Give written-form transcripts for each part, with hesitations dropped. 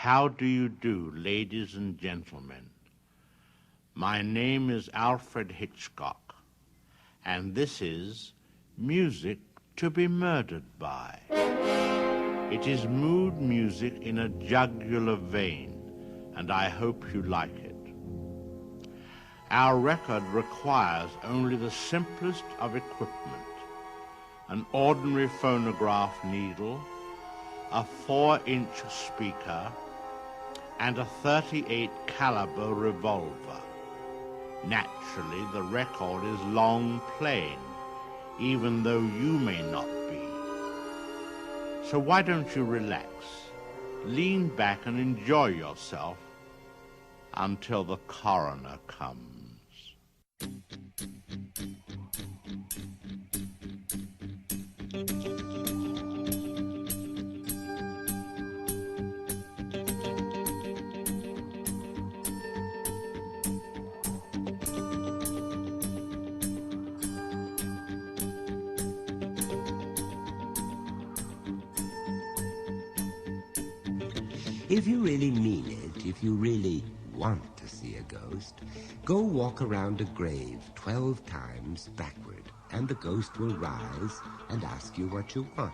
How do you do, ladies and gentlemen? My name is Alfred Hitchcock, and this is Music to be Murdered By. It is mood music in a jugular vein, and I hope you like it. Our record requires only the simplest of equipment: an ordinary phonograph needle, a 4-inch speaker, and a 38 caliber revolver. Naturally, the record is long playing, even though you may not be. So why don't you relax, lean back and enjoy yourself until the coroner comes. If you really mean it, if you really want to see a ghost, go walk around a grave 12 times backward, and the ghost will rise and ask you what you want.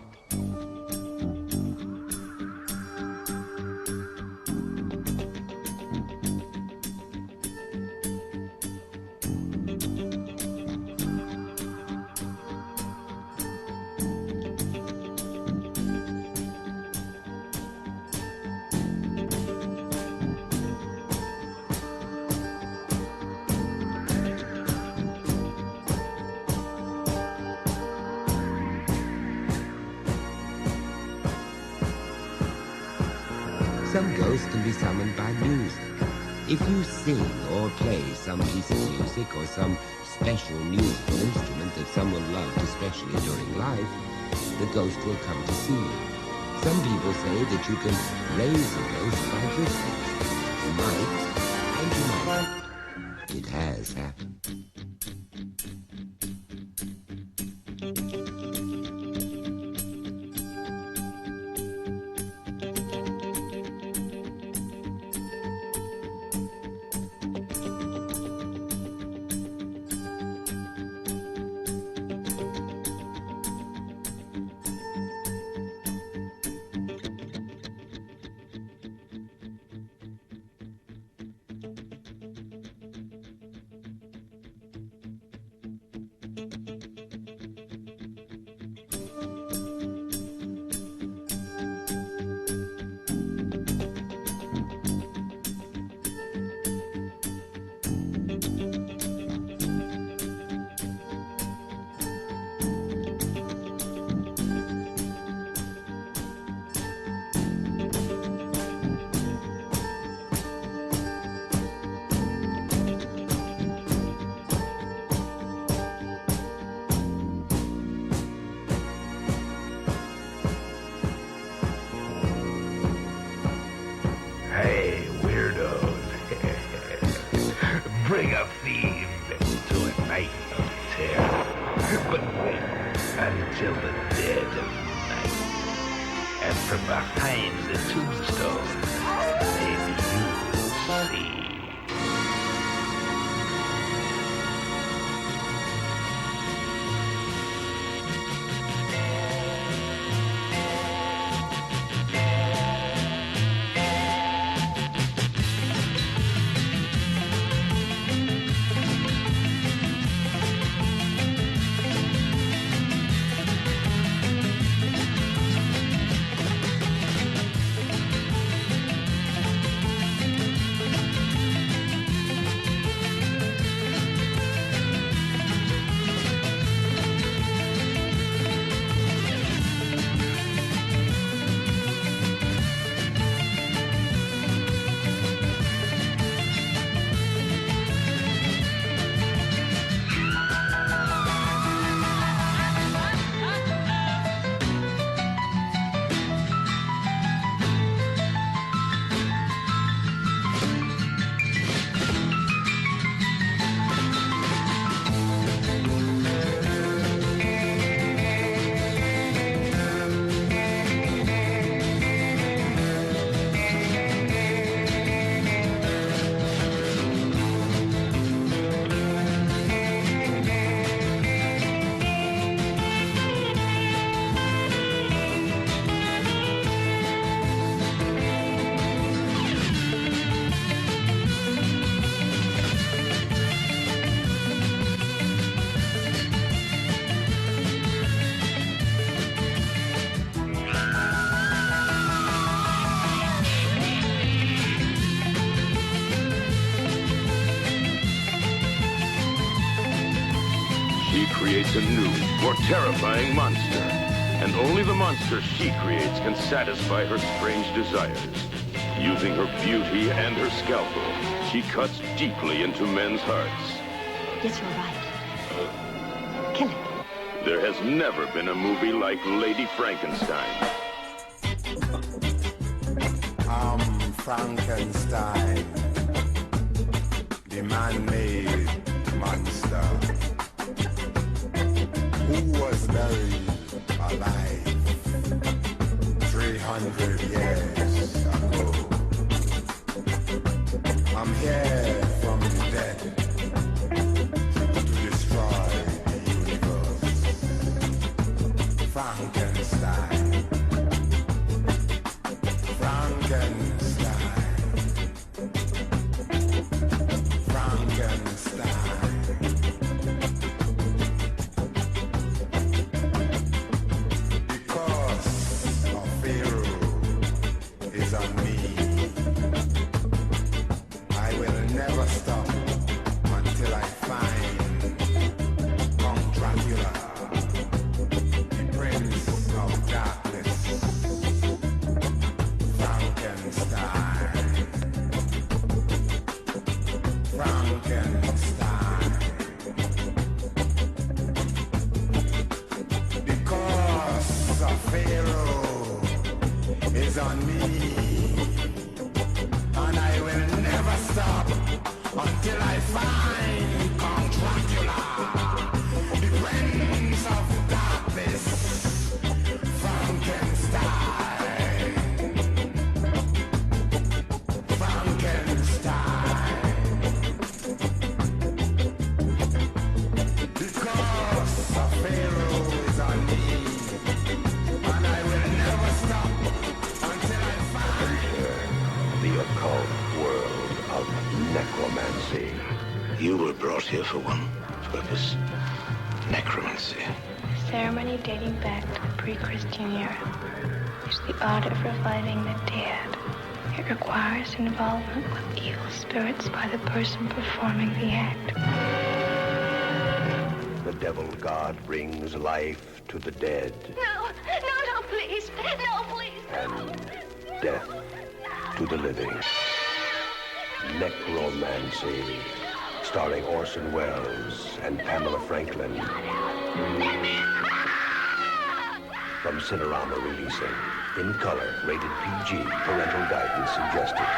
Some ghosts can be summoned by music. If you sing or play some piece of music or some special musical instrument that someone loved, especially during life, the ghost will come to see you. Some people say that you can raise a ghost by whistling. You might, and you might. It has happened. creates a new, more terrifying monster. And only the monster she creates can satisfy her strange desires. Using her beauty and her scalpel, she cuts deeply into men's hearts. Yes, you're right. Kill it. There has never been a movie like Lady Frankenstein. I'm Frankenstein, the man-made monster, who was buried alive 300 years ago. I'm here from the dead to destroy the universe. Frankenstein. Frankenstein. Frankenstein. Because of Pharaoh is on me, I will never stop until I find Count Dracula, the Prince of Darkness. Frankenstein. Frankenstein. Because of Pharaoh is on me, and I will never stop until I find Count Dracula, the Prince of Darkness. Frankenstein. Necromancy. You were brought here for one purpose. Necromancy. A ceremony dating back to the pre-Christian era is the art of reviving the dead. It requires involvement with evil spirits by the person performing the act. The devil god brings life to the dead. No, please. No, please. And death to the living. Necromancy, starring Orson Welles and Pamela Franklin. From Cinerama releasing. In color, rated PG, parental guidance suggested.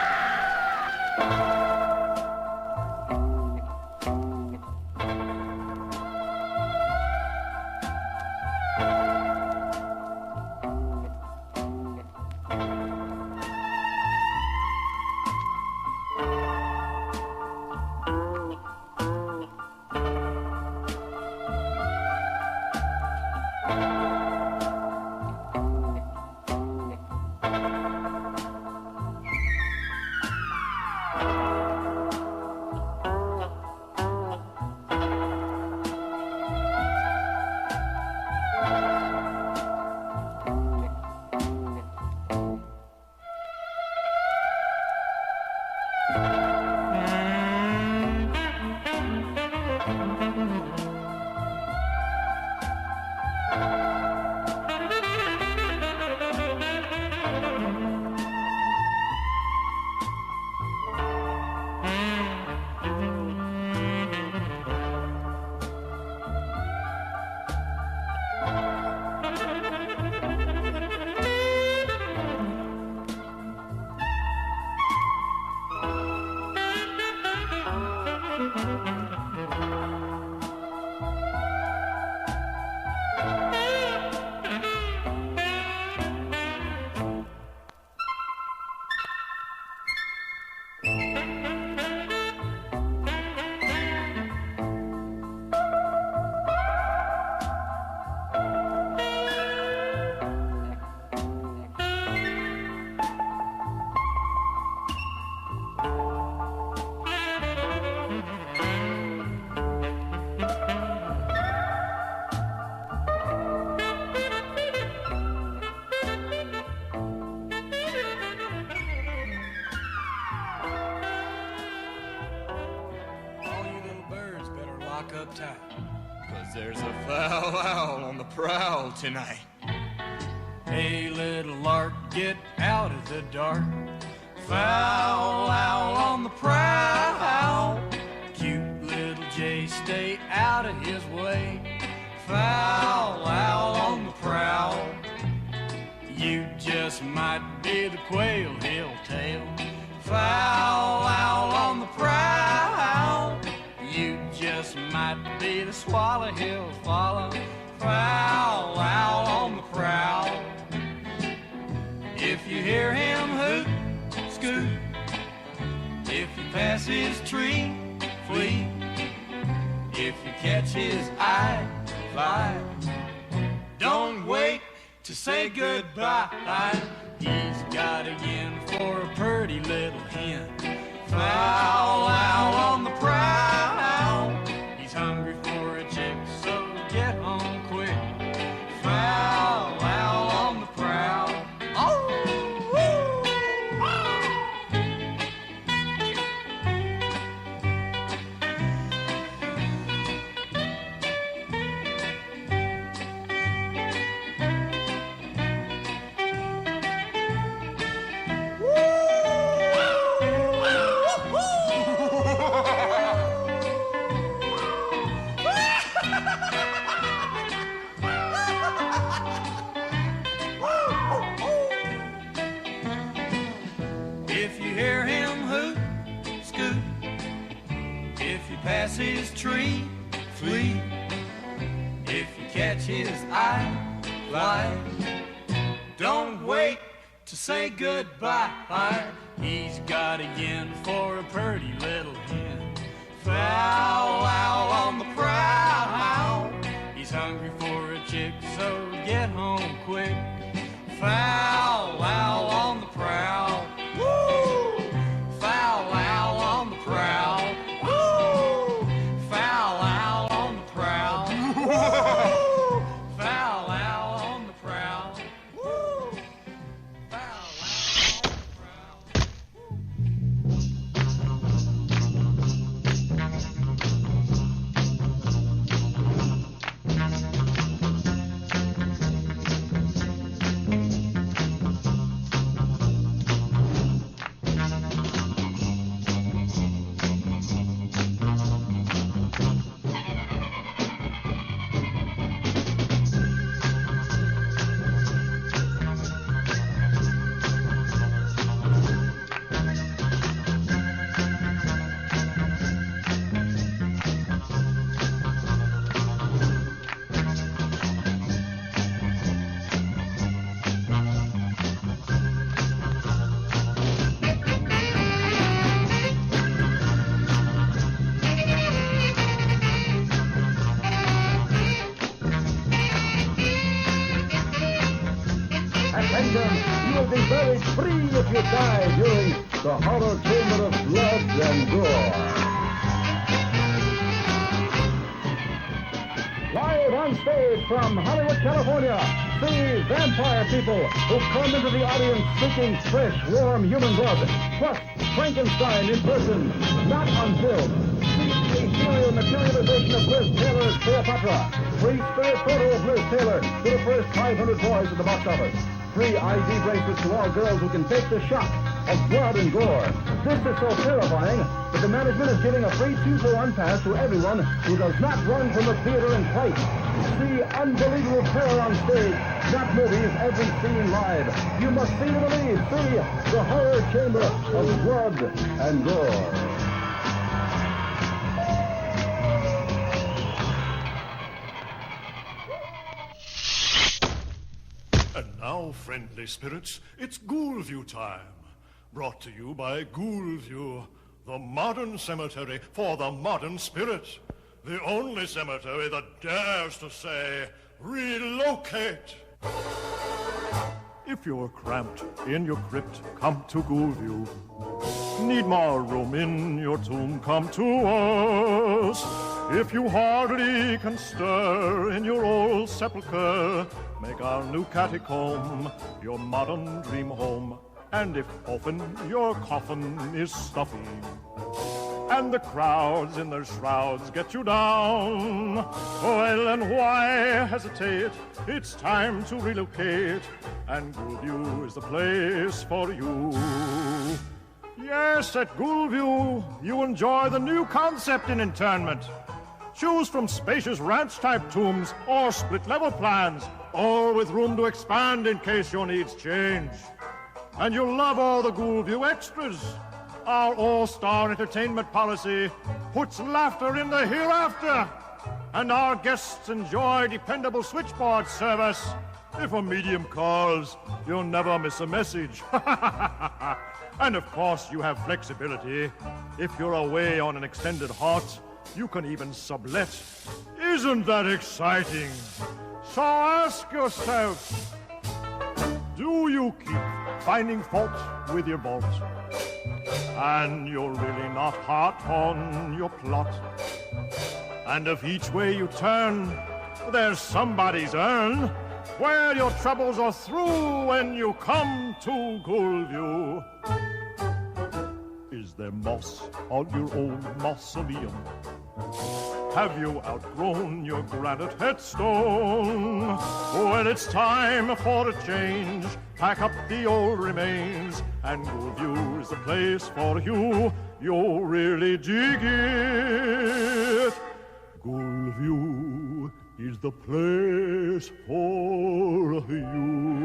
'cause there's a foul owl on the prowl tonight. Hey, little lark, get out of the dark. Foul owl on the prowl. Cute little jay, stay out of his way. Foul owl on the prowl. You just might be the quail he'll tail. Foul owl on the prowl. You just might be the swallow he'll follow. Foul owl on the prowl. If you hear him hoot, scoot. If you pass his tree, flee. If you catch his eye, fly. Don't wait to say goodbye. He's got a yen for a pretty little hen. Foul owl on the prowl. He's hungry for a chick, so get home quick. Foul owl on the prowl. Oh! Pass his tree, flee. If you catch his eye, fly. Don't wait to say goodbye. He's got a yen for a pretty little hen. Foul owl on the prowl. He's hungry for a chick, so get home quick. Foul owl on the prowl. Woo! Foul owl on the prowl. If you die during the horror chamber of blood and gore. Live on stage from Hollywood, California, the vampire people who come into the audience seeking fresh, warm human blood, plus Frankenstein in person, not on film. See the ethereal materialization of Liz Taylor's Cleopatra. Free spirit photo of Liz Taylor to the first 500 boys at the box office. Free ID bracelets to all girls who can take the shock of blood and gore. This is so terrifying that the management is giving a free 2-for-1 pass to everyone who does not run from the theater and fight. See unbelievable terror on stage, not movies, every scene live. You must see to believe. See the horror chamber of blood and gore. And now, friendly spirits, it's Ghoulview time. Brought to you by Ghoulview, the modern cemetery for the modern spirit. The only cemetery that dares to say, relocate. If you're cramped in your crypt, come to Ghoulview. Need more room in your tomb, come to us. If you hardly can stir in your old sepulcher, make our new catacomb your modern dream home. And if often your coffin is stuffy, and the crowds in their shrouds get you down. Well, and why hesitate? It's time to relocate, and Ghoulview is the place for you. Yes, at Ghoulview, you enjoy the new concept in internment. Choose from spacious ranch-type tombs or split-level plans, all with room to expand in case your needs change. And you'll love all the Ghoulview extras. Our all-star entertainment policy puts laughter in the hereafter. And our guests enjoy dependable switchboard service. If a medium calls, you'll never miss a message. And of course, you have flexibility. If you're away on an extended haunt, you can even sublet. Isn't that exciting? So ask yourself, do you keep finding fault with your vault? And you're really not hot on your plot? And if each way you turn, there's somebody's urn, where your troubles are through when you come to Ghoulview. Is there moss on your old mausoleum? Have you outgrown your granite headstone? Well, it's time for a change. Pack up the old remains, and Ghoulview is the place for you. You'll really dig it. Ghoulview is the place for you.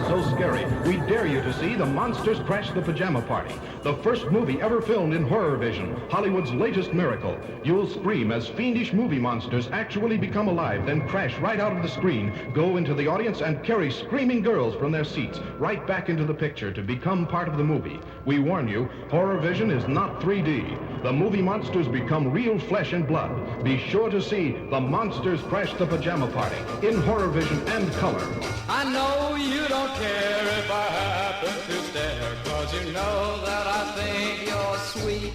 So scary, we dare you to see The Monsters Crash the Pajama Party, the first movie ever filmed in horror vision, Hollywood's latest miracle. You'll scream as fiendish movie monsters actually become alive, then crash right out of the screen, go into the audience, and carry screaming girls from their seats right back into the picture to become part of the movie. We warn you, horror vision is not 3D. The movie monsters become real flesh and blood. Be sure to see The Monsters Crash the Pajama Party in horror vision and color. I know you don't care if I happen to stare, 'cause you know that I think you're sweet.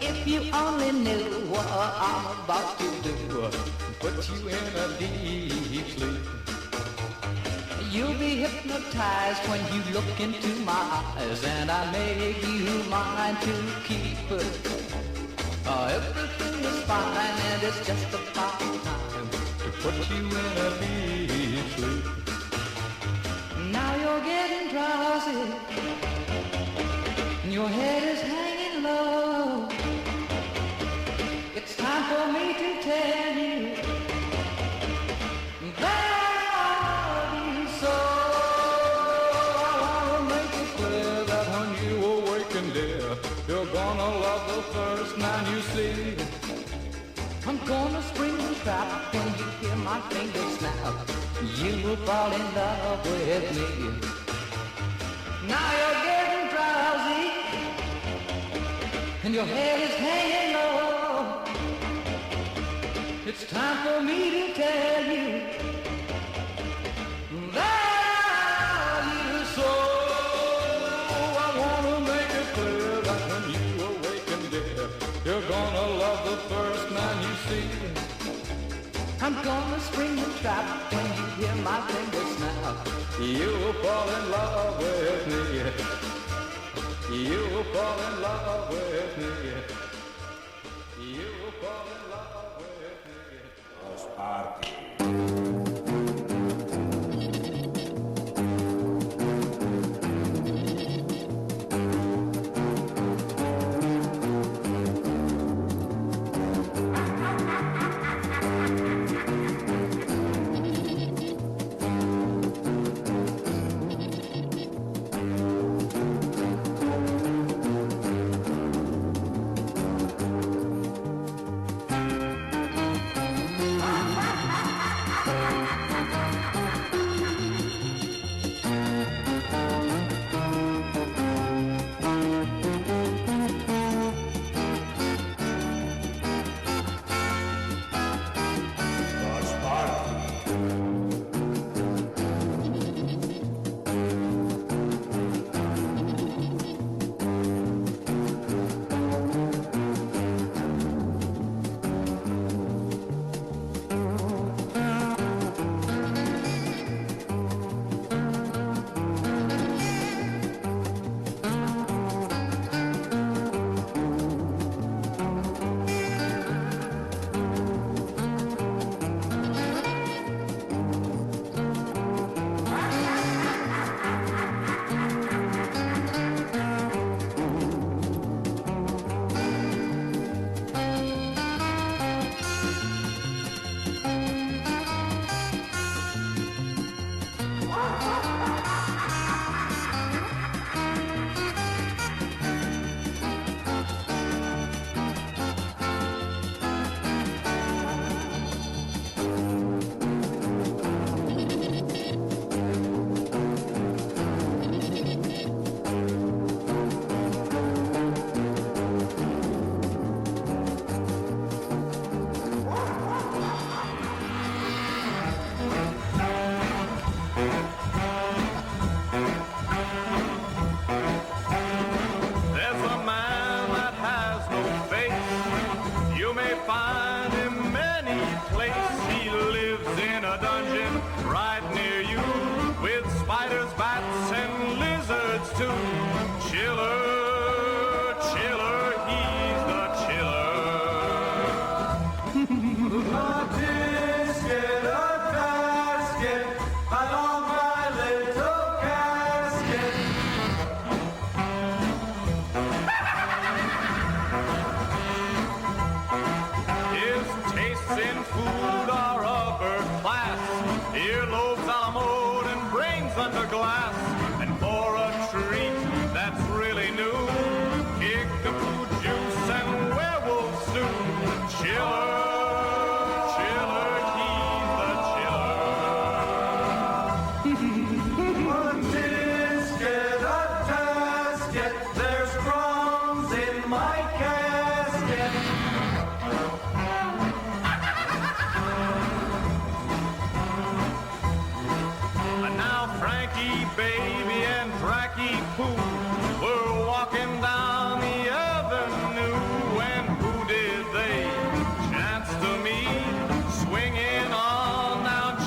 If you only knew what I'm about to do, Put you in a deep sleep. You'll be hypnotized when you look into my eyes, and I make you mine to keep it. Everything is fine, and it's just about time to put you in a deep sleep. Now you're getting drowsy, and your head is hanging low. It's time for me to tell you that I love you so. I wanna make it clear that when you awaken, dear, you're gonna love the first man you see. I'm gonna spring the trap when you hear my fingers snap. You will fall in love with me. Now you're getting drowsy, and your head is hanging low. It's time for me to tell you that I love you so. I wanna make it clear that when you awaken, dear, you're gonna love the first man you see. I'm gonna spring the trap when you hear my fingers snap. You'll fall in love with me. You'll fall in love with me. You'll fall in love with me. House party.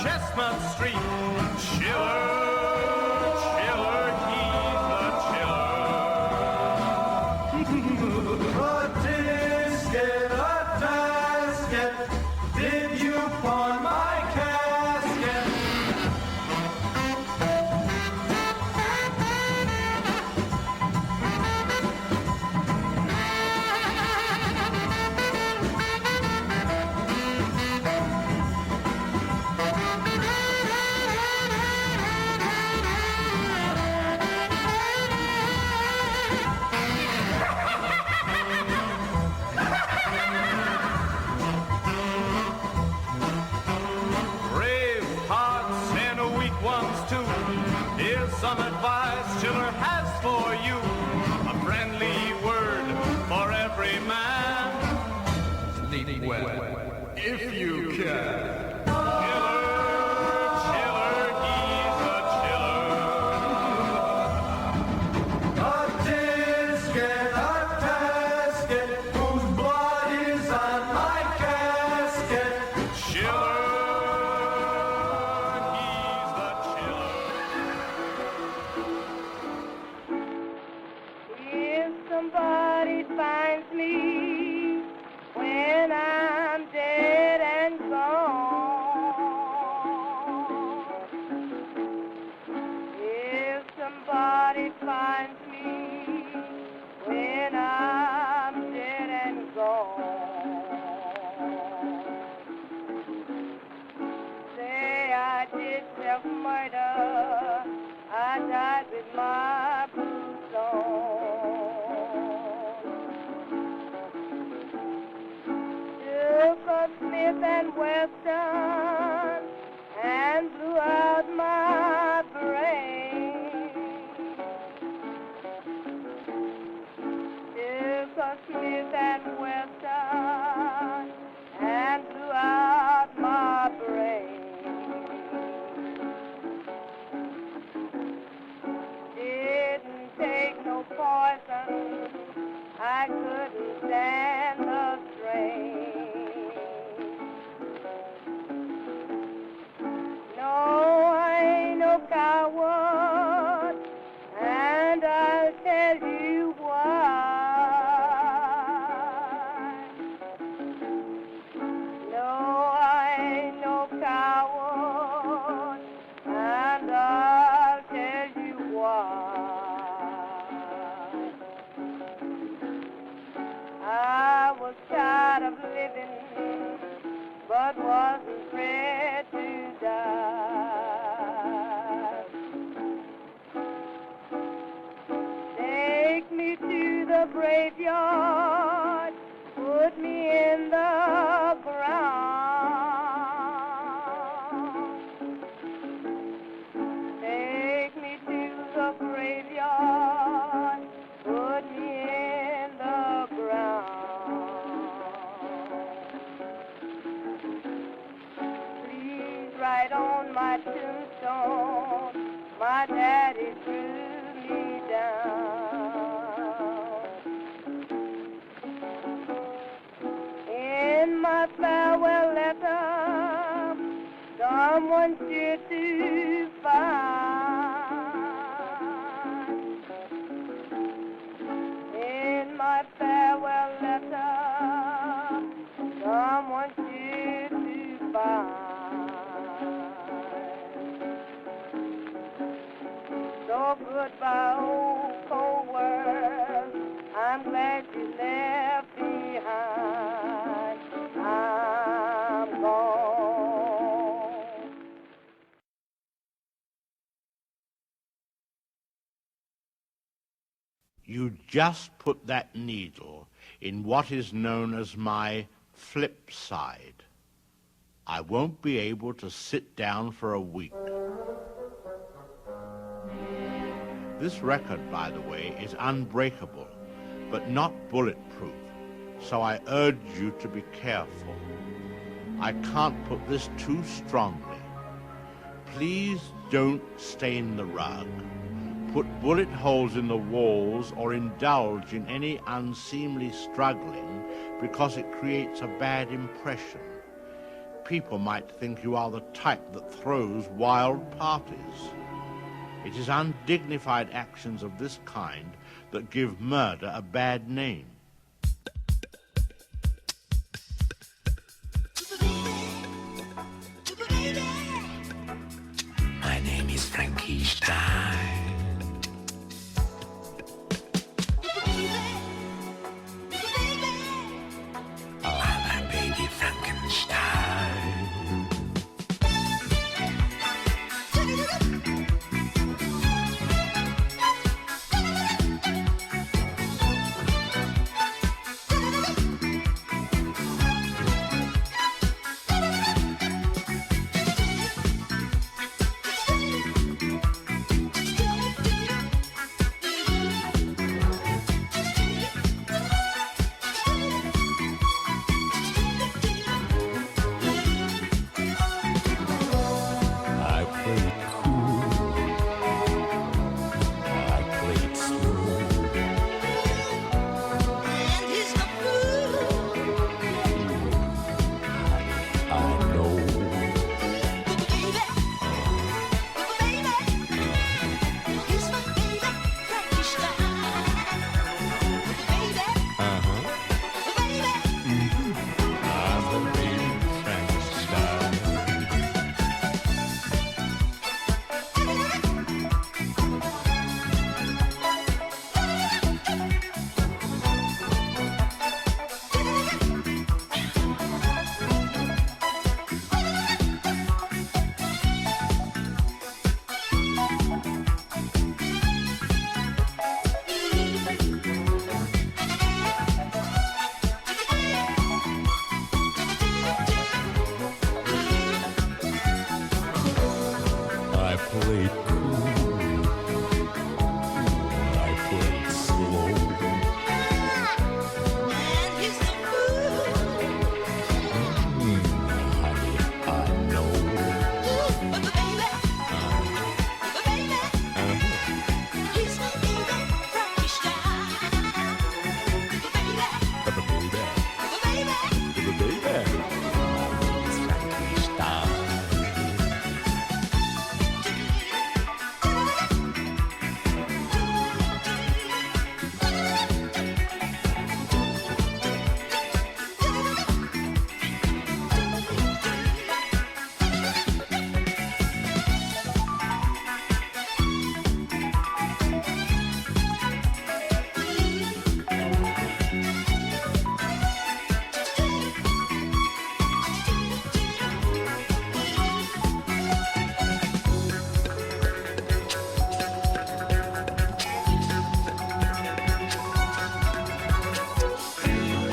Chestnut Street, Schiller. some advice Chiller has for you. A friendly word for every man. Sleep well, if you can. Somebody finds me when I'm dead and gone. If somebody finds me when I'm dead and gone, say I did self-murder, I died with my boots on. Took a Smith and Wesson and blew out my brain. Took a Smith and Wesson and blew out my brain. Didn't take no poison, I couldn't stand the strain. No, I ain't no coward, and I'll tell you why. No, I ain't no coward, and I'll tell you why. I was tired of living, but wasn't ready to die. Take me to the graveyard, put me in the ground. Take me to the graveyard, put me in the ground. Please write on my tombstone, my daddy threw me down. In my farewell letter, someone sure to find. In my farewell letter, someone sure to find. So goodbye, old cold world, I'm glad you left behind. I'm gone. You just put that needle in what is known as my flip side. I won't be able to sit down for a week. This record, by the way, is unbreakable, but not bulletproof, so I urge you to be careful. I can't put this too strongly. Please don't stain the rug, put bullet holes in the walls, or indulge in any unseemly struggling because it creates a bad impression. People might think you are the type that throws wild parties. It is undignified actions of this kind that give murder a bad name. My name is Frankenstein. I'm a baby Frankenstein. played cool, I played slow. And he's the fool. Honey, I know. But the baby, he's my baby, Frankie style. The baby,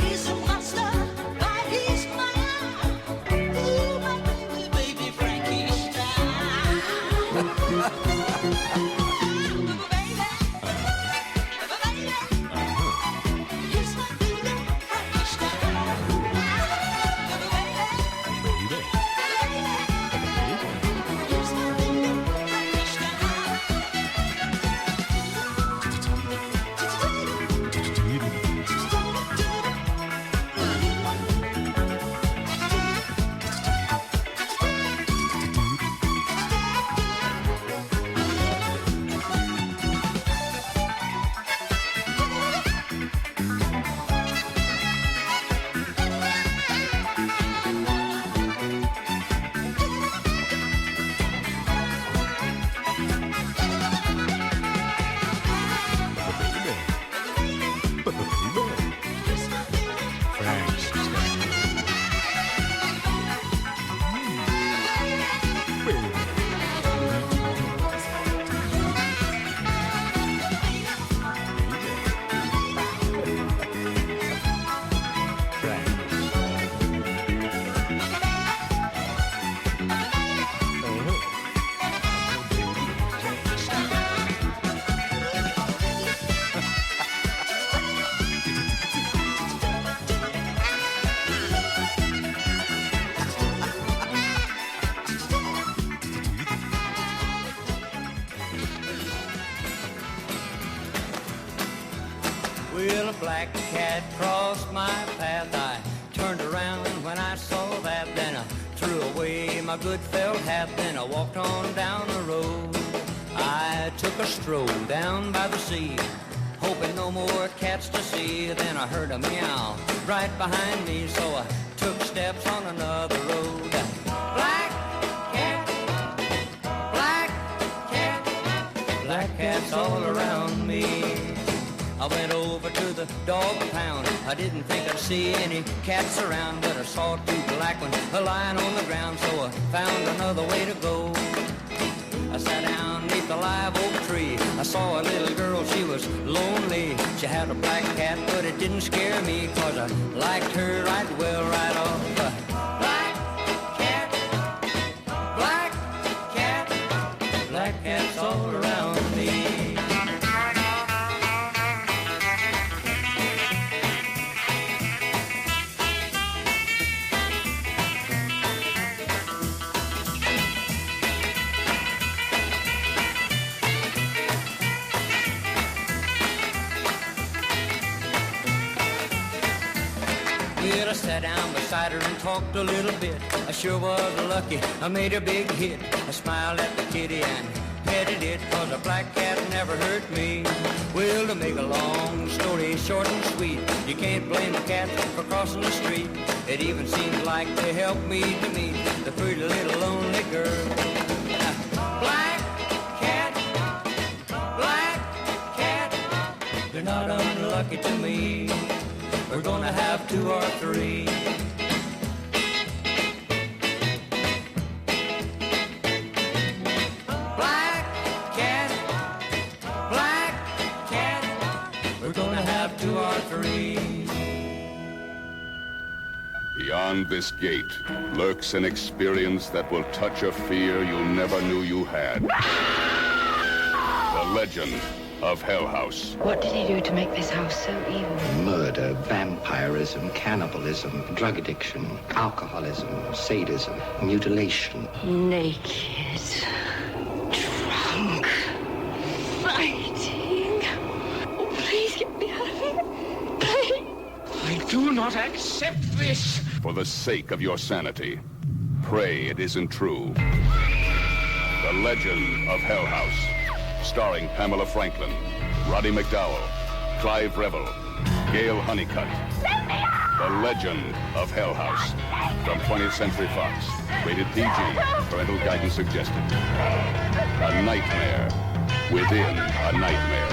he's a monster, but he's mine. Ooh, my baby, Frankie style. He's my baby, Frankie style. He's my baby, Frankie style. Well, a black cat crossed my path. I turned around when I saw that. Then I threw away my good felt hat. Then I walked on down the road. I took a stroll down by the sea, hoping no more cats to see. Then I heard a meow right behind me, so I took steps on another road. Black cat, black cat, black cats all around me. I went over to the dog pound. I didn't think I'd see any cats around, but I saw two black ones lying on the ground, so I found another way to go. I sat down beneath the live oak tree. I saw a little girl, she was lonely. She had a black cat, but it didn't scare me, 'cause I liked her right well right off. Black cat, black cat, black cats all around me. Well, I sat down beside her and talked a little bit. I sure was lucky, I made a big hit. I smiled at the kitty and petted it, 'cause a black cat never hurt me. Well, to make a long story short and sweet, you can't blame a cat for crossing the street. It even seems like they helped me to meet the pretty little lonely girl. Black cat, you're not unlucky to me. We're gonna have 2 or 3. Black cat, we're gonna have 2 or 3. Beyond Beyond this gate lurks an experience that will touch a fear you never knew you had. The legend of Hell House. What did he do to make this house so evil? Murder, vampirism, cannibalism, drug addiction, alcoholism, sadism, mutilation. Naked. Drunk. Fighting. Oh, please get me out of here. Please. I do not accept this. For the sake of your sanity, pray it isn't true. The Legend of Hell House. Starring Pamela Franklin, Roddy McDowell, Clive Revel, Gail Honeycutt. The Legend of Hell House. From 20th Century Fox. Rated PG. Parental guidance suggested. A nightmare within a nightmare.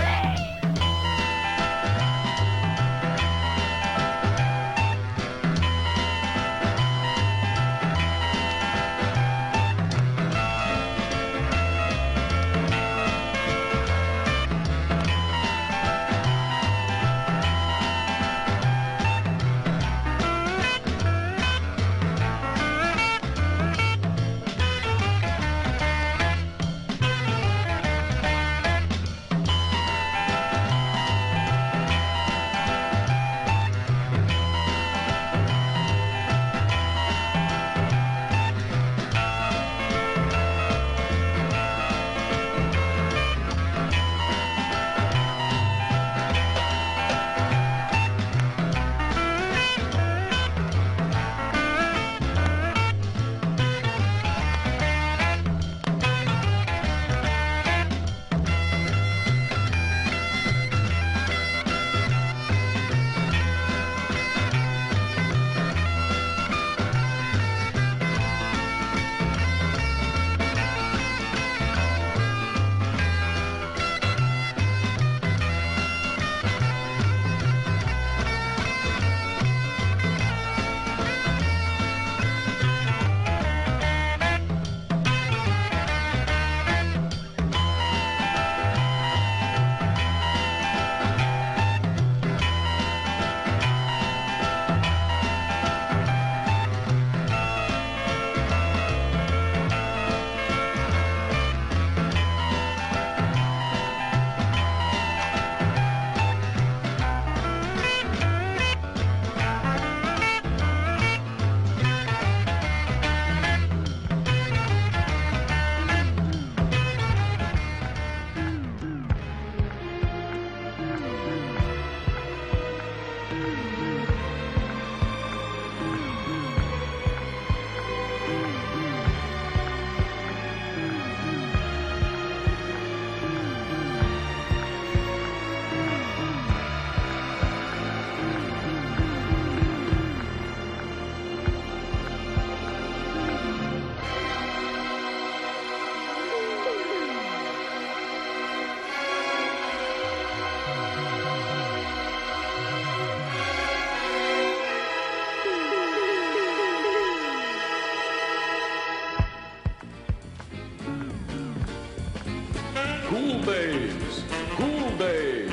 Cool days, cool days,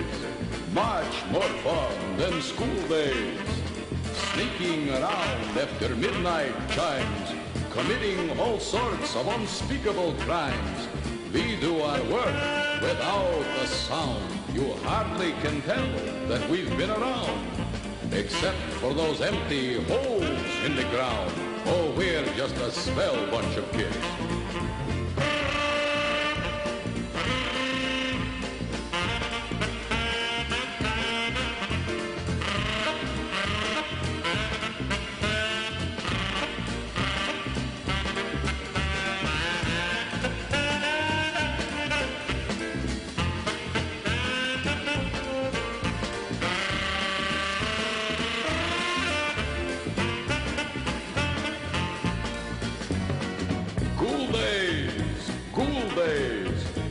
much more fun than school days. Sneaking around after midnight chimes, committing all sorts of unspeakable crimes. We do our work without a sound. You hardly can tell that we've been around, except for those empty holes in the ground. Oh, we're just a swell bunch of kids.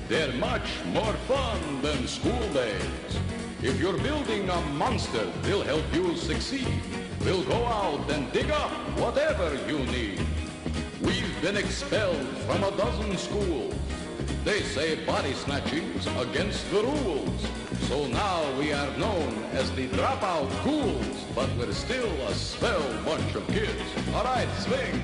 They're much more fun than school days. If you're building a monster, we'll help you succeed. We'll go out and dig up whatever you need. We've been expelled from a dozen schools. They say body snatching's against the rules. So now we are known as the Dropout Ghouls, but we're still a swell bunch of kids. All right, swing.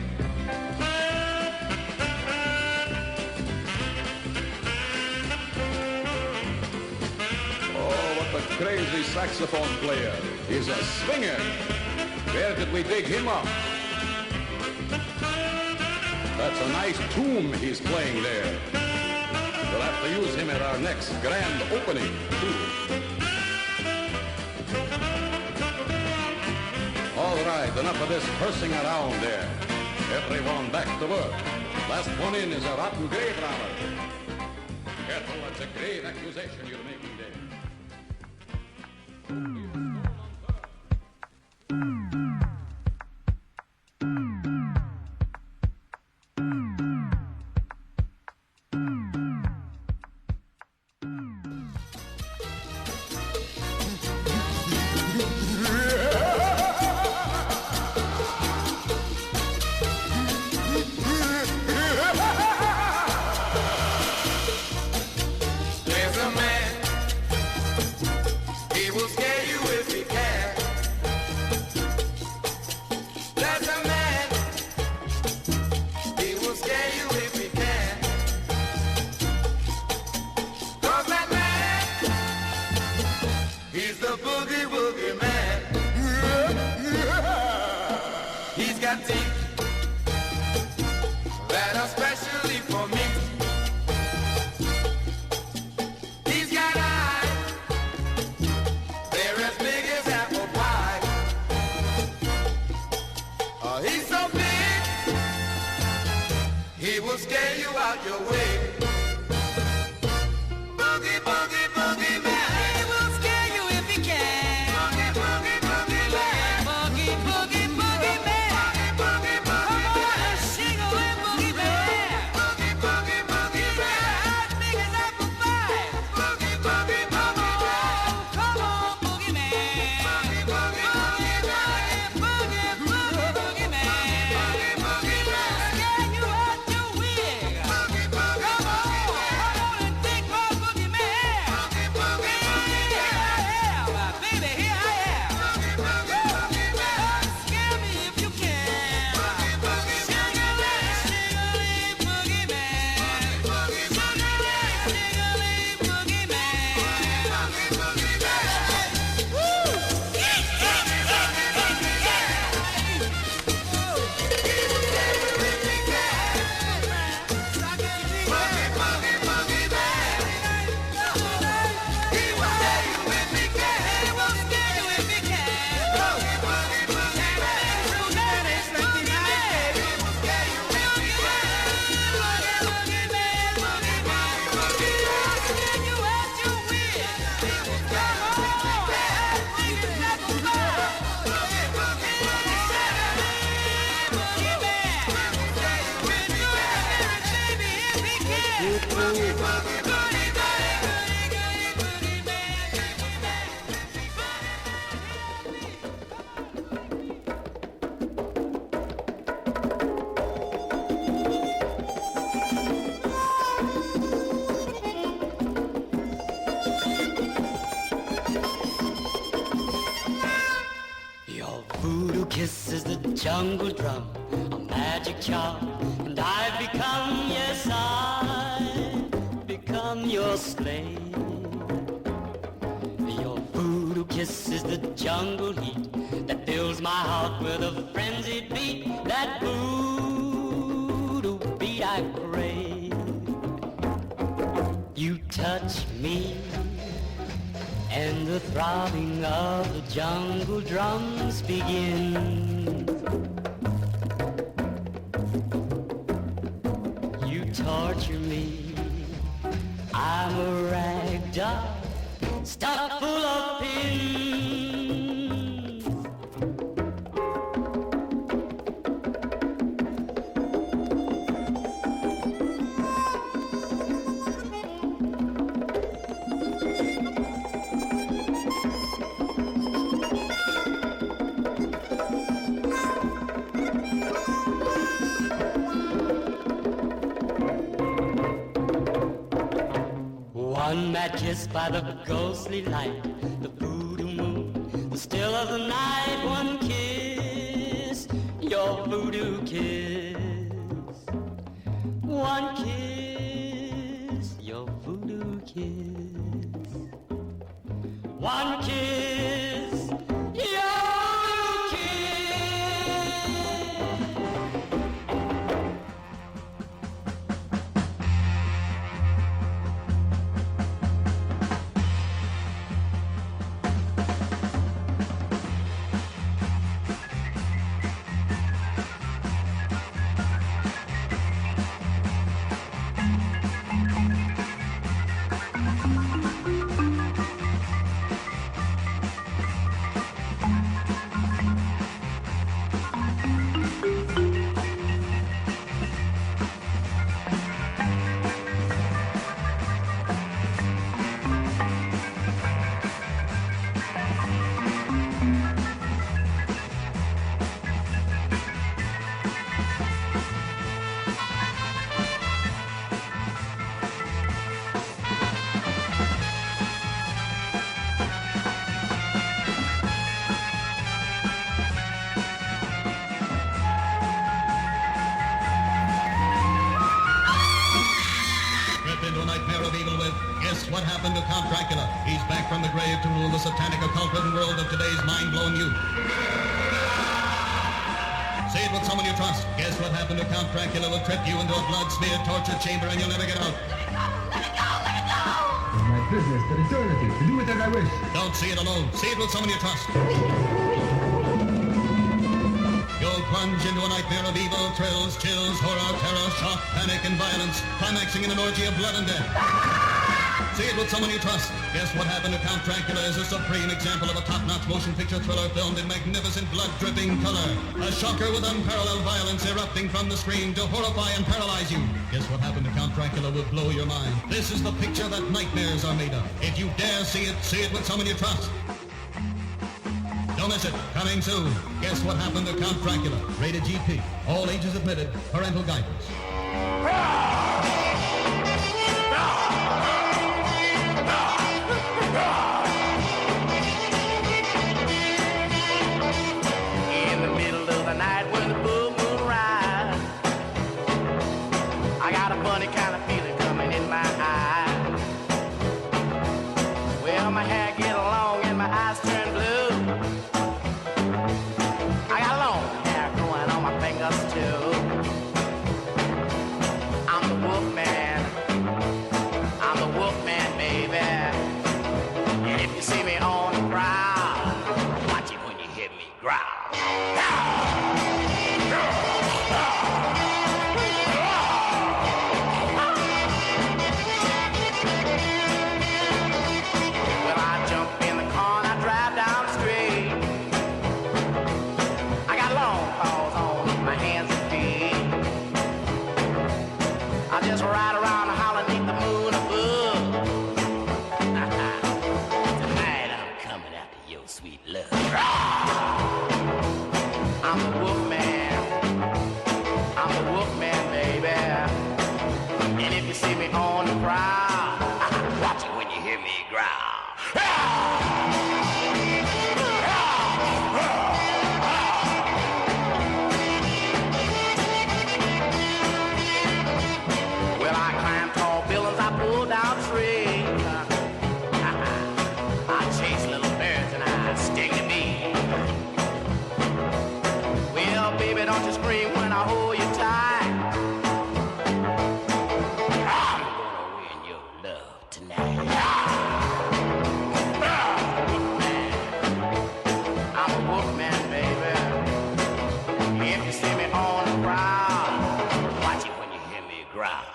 Oh, what a crazy saxophone player. He's a swinger. Where did we dig him up? That's a nice tune he's playing there. We'll have to use him at our next grand opening, too. All right, enough of this cursing around there. Everyone back to work. Last one in is a rotten grave robber. Careful, that's a grave accusation you're making there. Kiss is the jungle drum, a magic charm, and I've become, yes, I've become your slave. Your voodoo kiss is the jungle heat that fills my heart with a frenzied beat, that voodoo beat I crave. You touch me, and the throbbing of the jungle drums begin. You torture me, I'm a rag doll, stuck full of pins. One mad kiss by the ghostly light, the voodoo moon, the still of the night. One kiss, your voodoo kiss. One kiss, your voodoo kiss. One kiss, your voodoo kiss. What happened to Count Dracula? He's back from the grave to rule the satanic occult-ridden world of today's mind-blowing youth. Say it with someone you trust. Guess what happened to Count Dracula will trip you into a blood-smeared torture chamber and you'll never get out. Let it go! My business to eternity, to do with it I wish. Don't see it alone. See it with someone you trust. You'll plunge into a nightmare of evil, thrills, chills, horror, terror, shock, panic, and violence, climaxing in an orgy of blood and death. See it with someone you trust. Guess what happened to Count Dracula is a supreme example of a top-notch motion picture thriller filmed in magnificent blood-dripping color. A shocker with unparalleled violence erupting from the screen to horrify and paralyze you. Guess what happened to Count Dracula will blow your mind. This is the picture that nightmares are made of. If you dare see it with someone you trust. Don't miss it. Coming soon. Guess what happened to Count Dracula? Rated GP. All ages admitted. Parental guidance. In the middle of the night when the full moon rises, I got a funny kind of feeling coming in my eye. Well, my hair get long and my eyes turn blue. I got long hair growing on my fingers too. I'm the Wolfman. I'm the Wolfman, baby. And if you see me on the prowl, watch it when you hear me growl. Well, I jump in the car and I drive down the street. I got long paws on my hands and feet. I just ride around and holler neath the moon above. Tonight I'm coming after your sweet love. I'm the Wolfman. I'm the Wolfman, baby. And if you see me on the prowl, watch it when you hear me growl. Well, I climb tall buildings, I pull down trees. I chase little birds and I sting the bee. Well, baby, don't you scream when I hold you tight. I'm gonna win your love tonight. I'm a Wolfman, baby. If you see me on the prowl, watch it when you hear me growl.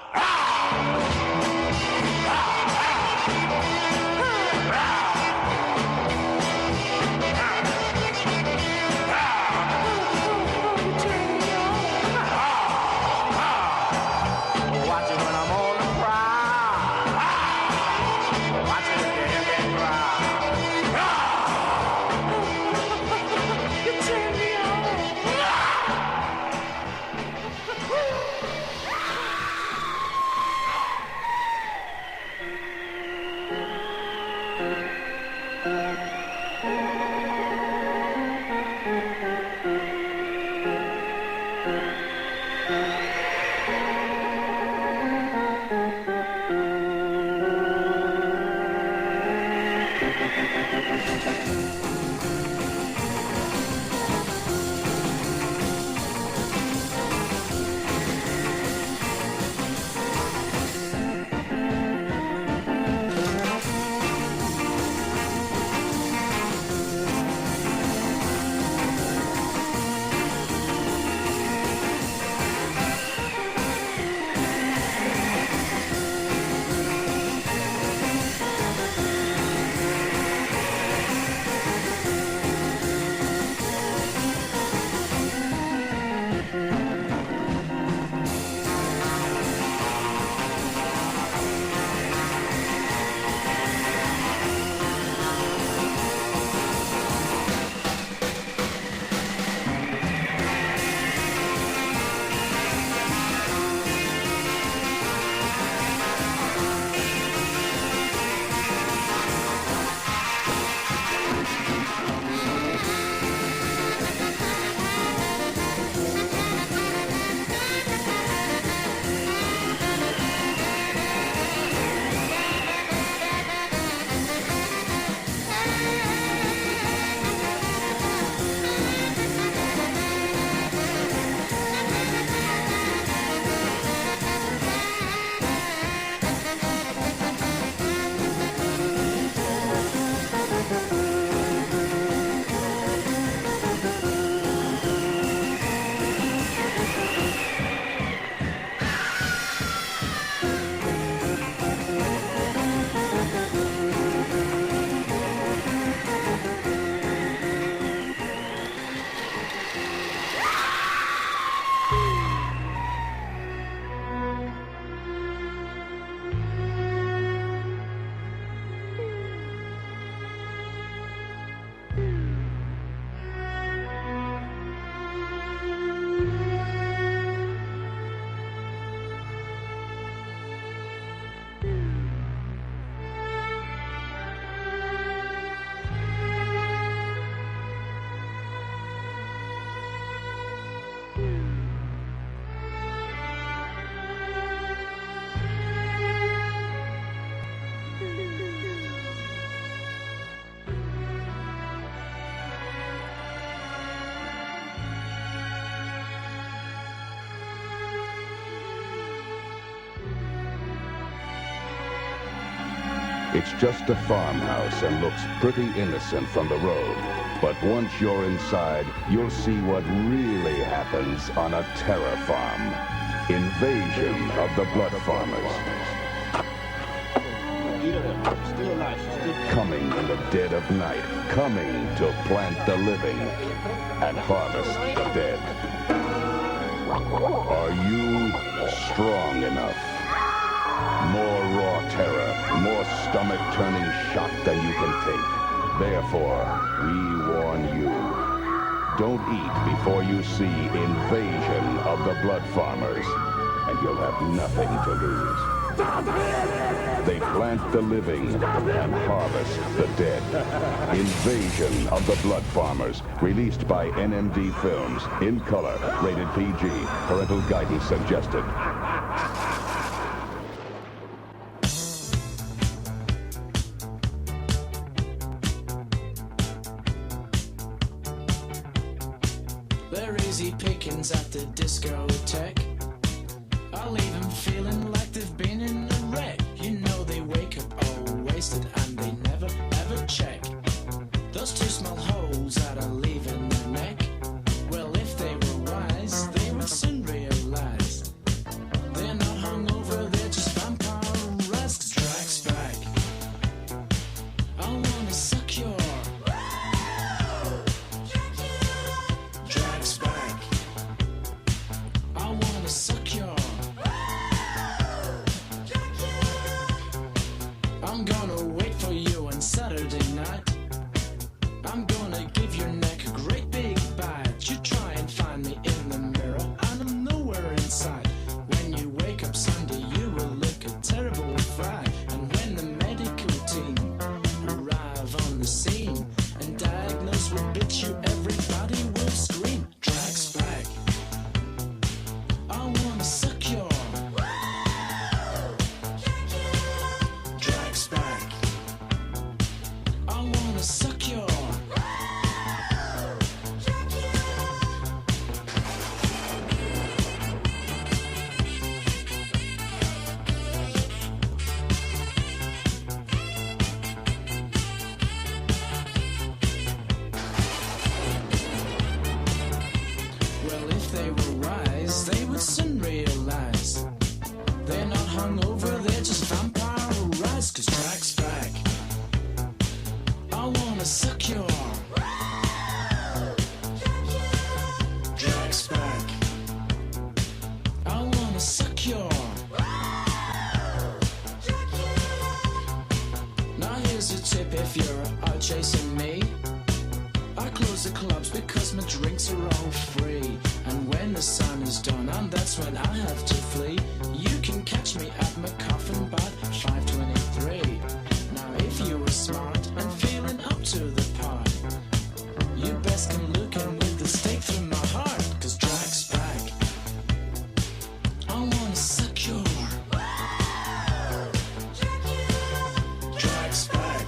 Watch it when I'm on the prowl. It's just a farmhouse and looks pretty innocent from the road. But once you're inside, you'll see what really happens on a terror farm. Invasion of the Blood Farmers. Coming in the dead of night. Coming to plant the living and harvest the dead. Are you strong enough? More raw terror, more stomach-turning shock than you can take. Therefore, we warn you. Don't eat before you see Invasion of the Blood Farmers, and you'll have nothing to lose. They plant the living and harvest the dead. Invasion of the Blood Farmers, released by NMD Films, in color, rated PG, parental guidance suggested. They're easy pickings at the discotheque. I'll leave them feeling like they've been in a wreck. You know they wake up all wasted and they never ever check those two small holes that I leave in their neck. Well, if they were wise, they would soon realize they're not hungover, they're just vampire rascs. Drags back. I wanna suck your drags back. I wanna suck your. I'm gonna wait for you on Saturday night. I'm gonna give your neck a great big bite. You try and find me in the mirror and I'm nowhere inside. When you wake up Sunday you will look a terrible fright. And when the medical back. I wanna suck your Drax back. I wanna suck your. Now here's a tip if you're out chasing me. I close the clubs because my drinks are all free. And when the sun is done, and that's when I have to flee, you can catch me at my coffin bar 523. Now if you were smart and feeling up to the part, you best come looking with the stake through my heart. Cause Drax back. I wanna suck your Drax back.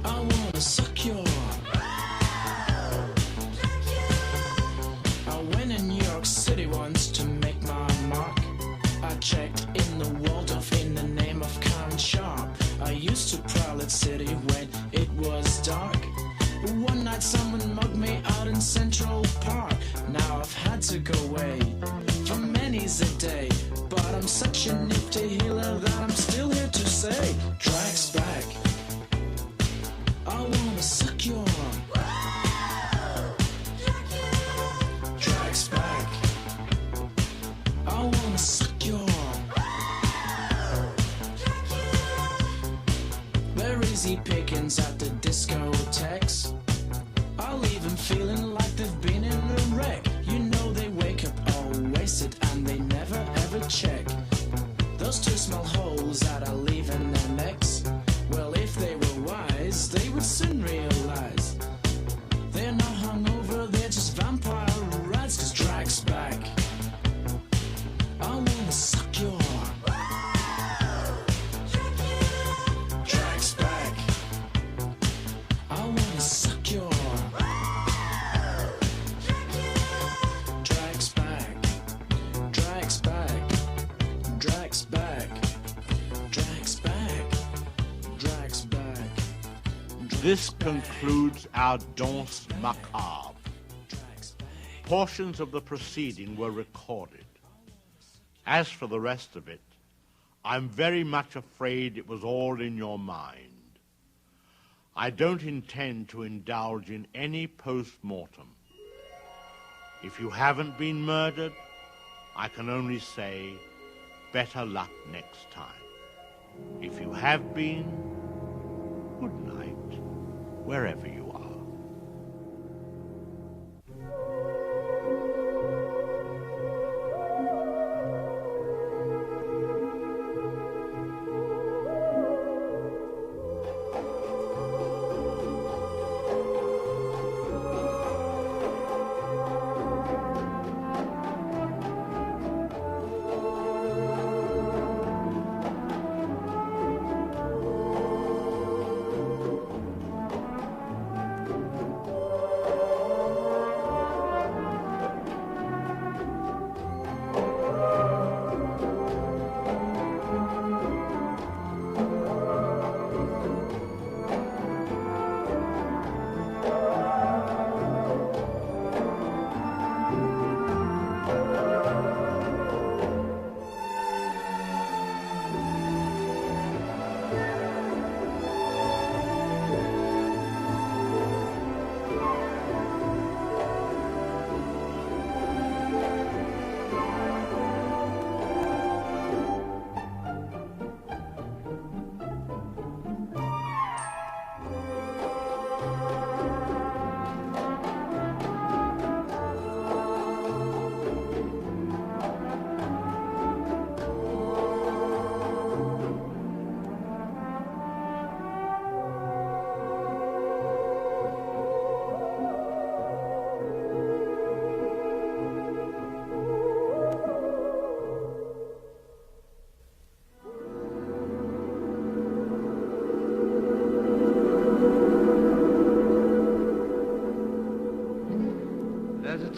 I wanna suck your. I went in New York City once to make my mark. I checked in the Waldorf in the name of Karen Sharp. I used to prowl at City when it was dark. One night someone mugged me out in Central Park. Now I've had to go away for many's a day, but I'm such a nifty healer that I'm still here to say Drax back. I wanna suck your Drax back. I wanna suck your. They're easy pickings at the discotheques. I leave them feeling like they've been in a wreck. You know they wake up all wasted and they never ever check those two small holes that I leave in their necks. Well, if they were wise, they would soon realize they're not hungover, they're just vampire rats. Cause Drax back. I wanna suck your Drax back. I wanna suck your Drax back. Drax back. Drax back. Drax back. Drax back. This concludes our danse macabre. Portions of the proceeding were recorded. As for the rest of it, I'm very much afraid it was all in your mind. I don't intend to indulge in any post-mortem. If you haven't been murdered, I can only say, better luck next time. If you have been, good night, wherever you are.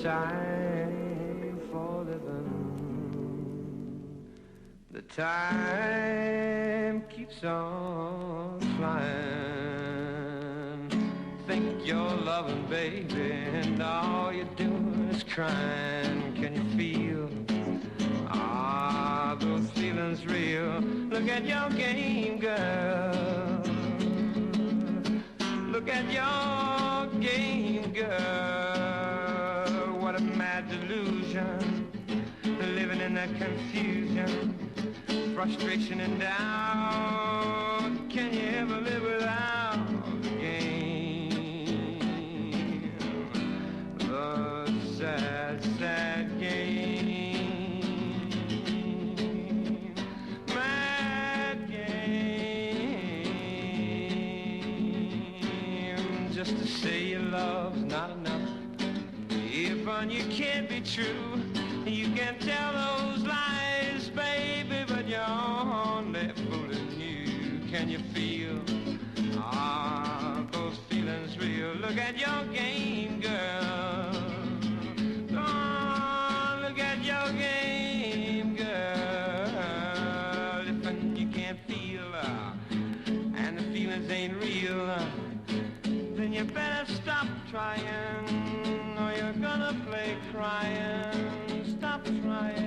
time for living. The time keeps on flying. Think you're loving, baby, and all you're doing is crying. Can you feel those feelings feeling's real. Look at your game, girl. Look at your game, girl. What a mad delusion, living in that confusion, frustration and doubt. Can you ever live without the game? The sad, sad game. Mad game. Just to say your love's not enough. If you can't be true, you can tell those lies, baby, but you're only fooling you. Can you feel those feelings real? Look at your game, girl. Oh, look at your game, girl. If you can't feel and the feelings ain't real, then you better stop trying, or you're gonna play crying. Stop trying.